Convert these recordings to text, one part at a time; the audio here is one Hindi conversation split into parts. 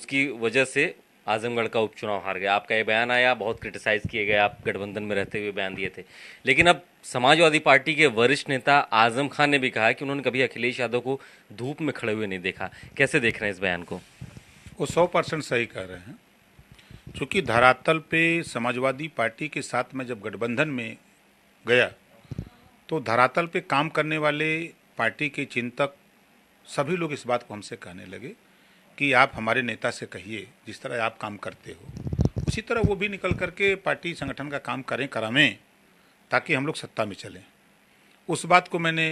उसकी वजह से आजमगढ़ का उपचुनाव हार गया। आपका ये बयान आया, बहुत क्रिटिसाइज किए गए, आप गठबंधन में रहते हुए बयान दिए थे। लेकिन अब समाजवादी पार्टी के वरिष्ठ नेता आजम खान ने भी कहा है कि उन्होंने कभी अखिलेश यादव को धूप में खड़े हुए नहीं देखा। कैसे देख रहे हैं इस बयान को? वो 100% सही कह रहे हैं। चूंकि धरातल पे समाजवादी पार्टी के साथ में जब गठबंधन में गया तो धरातल पे काम करने वाले पार्टी के चिंतक सभी लोग इस बात को हमसे कहने लगे कि आप हमारे नेता से कहिए, जिस तरह आप काम करते हो उसी तरह वो भी निकल करके पार्टी संगठन का काम करें, करावें, ताकि हम लोग सत्ता में चलें। उस बात को मैंने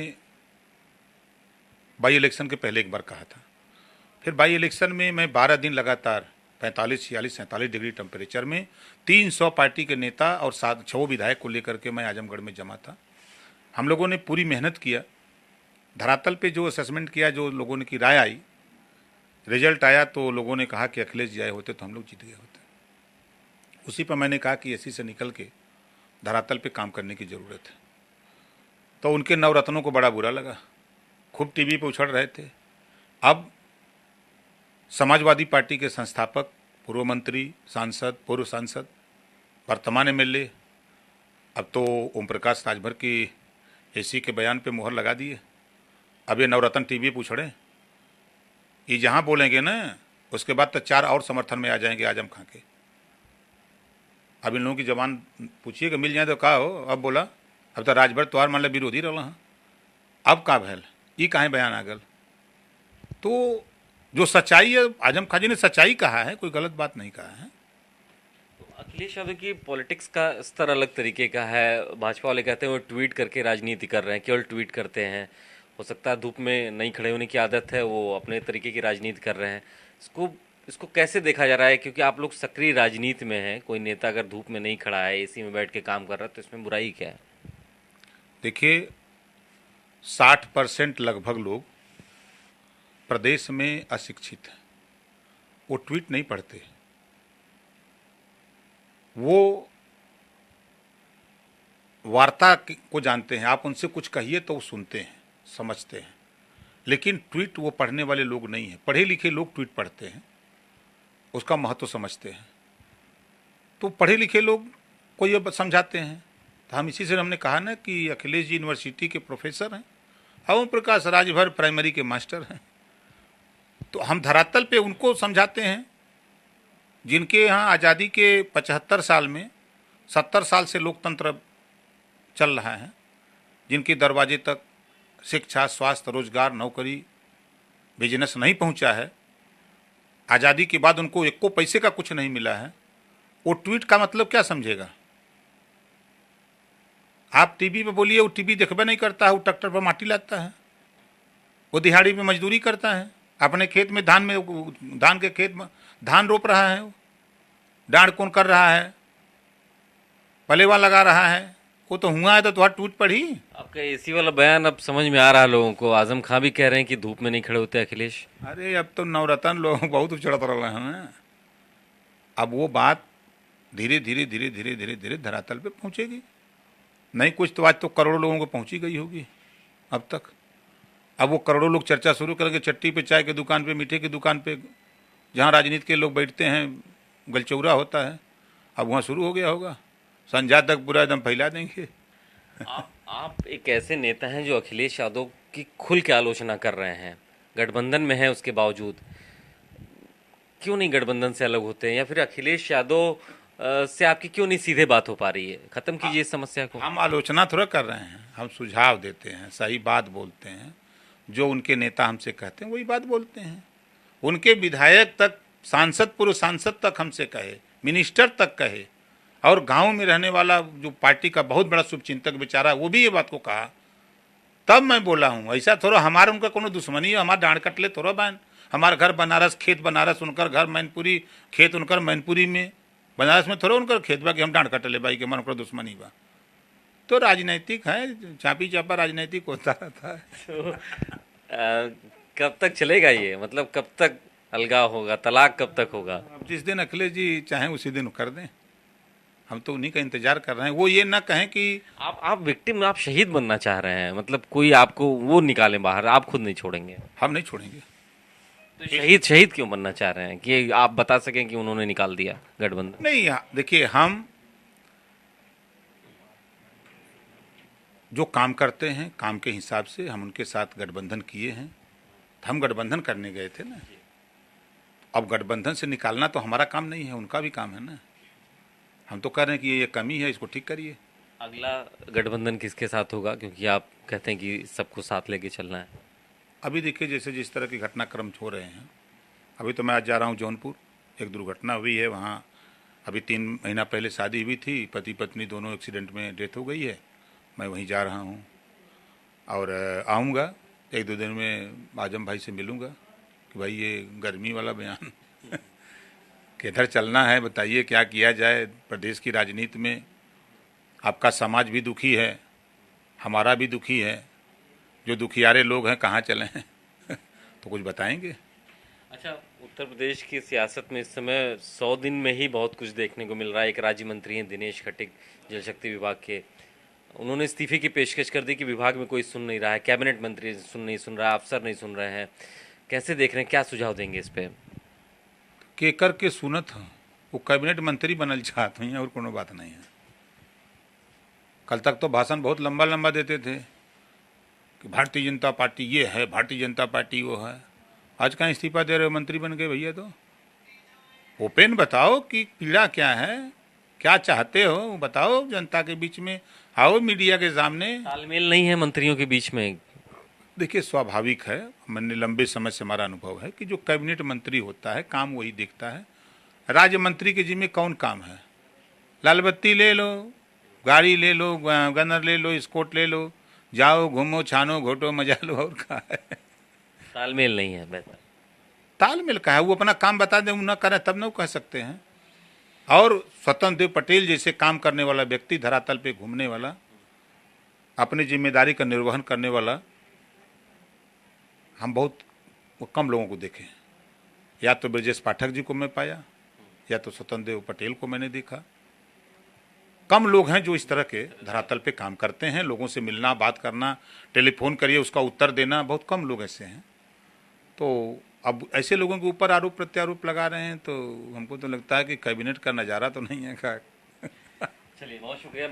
बाई इलेक्शन के पहले एक बार कहा था। फिर बाई इलेक्शन में मैं 12 दिन लगातार 45, 46, 47 डिग्री टेम्परेचर में 300 पार्टी के नेता और 6 विधायक को लेकर के मैं आजमगढ़ में जमा था। हम लोगों ने पूरी मेहनत किया। धरातल पे जो असेसमेंट किया, जो लोगों ने की राय आई, रिजल्ट आया तो लोगों ने कहा कि अखिलेश जी आए होते तो हम लोग जीत गए होते। उसी पर मैंने कहा कि इसी से निकल के धरातल पे काम करने की ज़रूरत है। तो उनके नवरत्नों को बड़ा बुरा लगा, खूब टीवी पे उछल रहे थे। अब समाजवादी पार्टी के संस्थापक, पूर्व मंत्री, सांसद, पूर्व सांसद, वर्तमान एमएलए, अब तो ओम प्रकाश राजभर की एसी के बयान पे मुहर लगा दिए। अब ये नवरत्न टीवी पे उछड़े, ये जहाँ बोलेंगे ना उसके बाद तो 4 और समर्थन में आ जाएंगे आजम खां के। अब इन लोगों की जबान पूछिए कि मिल जाए तो कहा हो। अब बोला, अब तो राजभर तोहार मान लो विरोधी रहा, अब का भैल ये कहाँ बयान आ गल। तो जो सच्चाई है, आजम खां जी ने सच्चाई कहा है, कोई गलत बात नहीं कहा है। अखिलेश यादव की पॉलिटिक्स का स्तर अलग तरीके का है। भाजपा वाले कहते हैं वो ट्वीट करके राजनीति कर रहे हैं, केवल ट्वीट करते हैं। हो सकता है धूप में नहीं खड़े होने की आदत है, वो अपने तरीके की राजनीति कर रहे हैं। इसको इसको कैसे देखा जा रहा है? क्योंकि आप लोग सक्रिय राजनीति में हैं। कोई नेता अगर धूप में नहीं खड़ा है, एसी में बैठ के काम कर रहा है, तो इसमें बुराई क्या है? देखिए, 60% लगभग लोग प्रदेश में अशिक्षित हैं। वो ट्वीट नहीं पढ़ते, वो वार्ता को जानते हैं। आप उनसे कुछ कहिए तो वो सुनते हैं, समझते हैं। लेकिन ट्वीट वो पढ़ने वाले लोग नहीं हैं। पढ़े लिखे लोग ट्वीट पढ़ते हैं, उसका महत्व समझते हैं। तो पढ़े लिखे लोग को ये समझाते हैं। तो हम इसी से हमने कहा ना कि अखिलेश जी यूनिवर्सिटी के प्रोफेसर हैं, ओम प्रकाश राजभर प्राइमरी के मास्टर हैं। तो हम धरातल पे उनको समझाते हैं जिनके यहाँ आज़ादी के 75 साल में 70 साल से लोकतंत्र चल रहा है, जिनके दरवाजे तक शिक्षा, स्वास्थ्य, रोजगार, नौकरी, बिजनेस नहीं पहुंचा है। आज़ादी के बाद उनको एको पैसे का कुछ नहीं मिला है। वो ट्वीट का मतलब क्या समझेगा? आप टीवी पे बोलिए, वो टीवी देखबे नहीं करता है, वो ट्रैक्टर पर माटी लाता है, वो दिहाड़ी में मजदूरी करता है, अपने खेत में धान के खेत में धान रोप रहा है, डांड कौन कर रहा है, पलेवा लगा रहा है। वो तो हुआ है तो तुम्हारा ट्वीट पढ़ी। आपका एसी वाला बयान अब समझ में आ रहा है लोगों को। आजम खां भी कह रहे हैं कि धूप में नहीं खड़े होते अखिलेश। अरे अब तो नवरत्न लोग बहुत उछड़त रहे हैं। अब वो बात धीरे धीरे धीरे धीरे धीरे धीरे धरातल पे पहुंचेगी। नहीं कुछ तो आज तो करोड़ों लोगों को पहुंची गई होगी अब तक। अब वो करोड़ों लोग चर्चा शुरू करेंगे चट्टी पे, चाय की दुकान पे, मीठे की दुकान पे, जहाँ राजनीति के लोग बैठते हैं, गलचौरा होता है। अब वहाँ शुरू हो गया होगा, संध्या तक पूरा एकदम फैला देंगे। आप एक ऐसे नेता हैं जो अखिलेश यादव की खुल के आलोचना कर रहे हैं, गठबंधन में हैं, उसके बावजूद क्यों नहीं गठबंधन से अलग होते हैं? या फिर अखिलेश यादव से आपकी क्यों नहीं सीधे बात हो पा रही है? खत्म कीजिए इस समस्या को। हम आलोचना थोड़ा कर रहे हैं, हम सुझाव देते हैं, सही बात बोलते हैं। जो उनके नेता हमसे कहते हैं वही बात बोलते हैं। उनके विधायक तक, सांसद, पूर्व सांसद तक हमसे कहे, मिनिस्टर तक कहे, और गांव में रहने वाला जो पार्टी का बहुत बड़ा शुभचिंतक बेचारा, वो भी ये बात को कहा। तब मैं बोला हूँ। ऐसा थोड़ा हमारा उनका कोनो दुश्मनी है, हमारा डांड कटले थोड़ा बहन। हमारा घर बनारस, खेत बनारस, उनकर घर मैनपुरी, खेत उनकर मैनपुरी में, बनारस में थोड़ा उनकर खेत बा कि हम डांड कटले भाई के मन उनका दुश्मनी बा। तो राजनीतिक है, चापी चापा राजनीतिक होता रहता है। तो कब तक चलेगा ये? मतलब कब तक अलगाव होगा, तलाक कब तक होगा? अब जिस दिन अखिलेश जी चाहें उसी दिन कर दें। हम तो उन्हीं का इंतजार कर रहे हैं। वो ये ना कहें कि आप विक्टिम, आप शहीद बनना चाह रहे हैं। मतलब कोई आपको वो निकाले बाहर, आप खुद नहीं छोड़ेंगे? हम नहीं छोड़ेंगे। तो शहीद शहीद क्यों बनना चाह रहे हैं कि आप बता सकें कि उन्होंने निकाल दिया गठबंधन? नहीं, देखिए, हम जो काम करते हैं काम के हिसाब से हम उनके साथ गठबंधन किए हैं, तो हम गठबंधन करने गए थे ना। अब गठबंधन से निकालना तो हमारा काम नहीं है, उनका भी काम है ना। हम तो कह रहे हैं कि ये कमी है, इसको ठीक करिए। अगला गठबंधन किसके साथ होगा, क्योंकि आप कहते हैं कि सबको साथ लेके चलना है? अभी देखिए, जैसे जिस तरह के घटनाक्रम हो रहे हैं, अभी तो मैं आज जा रहा हूँ जौनपुर, एक दुर्घटना हुई है वहाँ। अभी 3 महीना पहले शादी हुई थी, पति पत्नी दोनों एक्सीडेंट में डेथ हो गई है। मैं वहीं जा रहा हूँ और आऊँगा 1-2 दिन में, आजम भाई से मिलूँगा कि भाई ये गर्मी वाला बयान किधर चलना है, बताइए क्या किया जाए। प्रदेश की राजनीति में आपका समाज भी दुखी है, हमारा भी दुखी है, जो दुखियारे लोग हैं कहाँ चले हैं तो कुछ बताएंगे। अच्छा, उत्तर प्रदेश की सियासत में इस समय 100 दिन में ही बहुत कुछ देखने को मिल रहा है। एक राज्य मंत्री हैं दिनेश खटीक, जल शक्ति विभाग के, उन्होंने इस्तीफे की पेशकश कर दी कि विभाग में कोई सुन नहीं रहा है, कैबिनेट मंत्री नहीं सुन रहा है, अफसर नहीं सुन रहे हैं। कैसे देख रहे हैं, क्या सुझाव देंगे इस पे? केकर के सुनत हूँ, वो कैबिनेट मंत्री बनल चाहत हुई और कोनो बात नहीं है। कल तक तो भाषण बहुत लंबा लंबा देते थे कि भारतीय जनता पार्टी ये है, भारतीय जनता पार्टी वो है। आज कहाँ इस्तीफा दे रहे हो, मंत्री बन गए भैया। तो ओपन बताओ कि पीड़ा क्या है, क्या चाहते हो, बताओ जनता के बीच में, आओ मीडिया के सामने। तालमेल नहीं है मंत्रियों के बीच में? देखिए, स्वाभाविक है, मैंने लंबे समय से हमारा अनुभव है कि जो कैबिनेट मंत्री होता है काम वही देखता है। राज्य मंत्री के जिम्मे कौन काम है? लाल बत्ती ले लो, गाड़ी ले लो, गनर ले लो, स्कोट ले लो, जाओ घूमो छानो घोटो मजा लो, और क्या है? तालमेल नहीं है। बेहतर तालमेल का है, वो अपना काम बता दें, वो न करें तब न कह सकते हैं। और स्वतंत्र देव पटेल जैसे काम करने वाला व्यक्ति, धरातल पे घूमने वाला, अपनी जिम्मेदारी का निर्वहन करने वाला, हम बहुत कम लोगों को देखे। या तो ब्रजेश पाठक जी को मैं पाया, या तो स्वतंत्र देव पटेल को मैंने देखा। कम लोग हैं जो इस तरह के धरातल पे काम करते हैं। लोगों से मिलना, बात करना, टेलीफोन करिए उसका उत्तर देना, बहुत कम लोग ऐसे हैं। तो अब ऐसे लोगों के ऊपर आरोप प्रत्यारोप लगा रहे हैं, तो हमको तो लगता है कि कैबिनेट का नज़ारा तो नहीं है का। चलिए, बहुत शुक्रिया।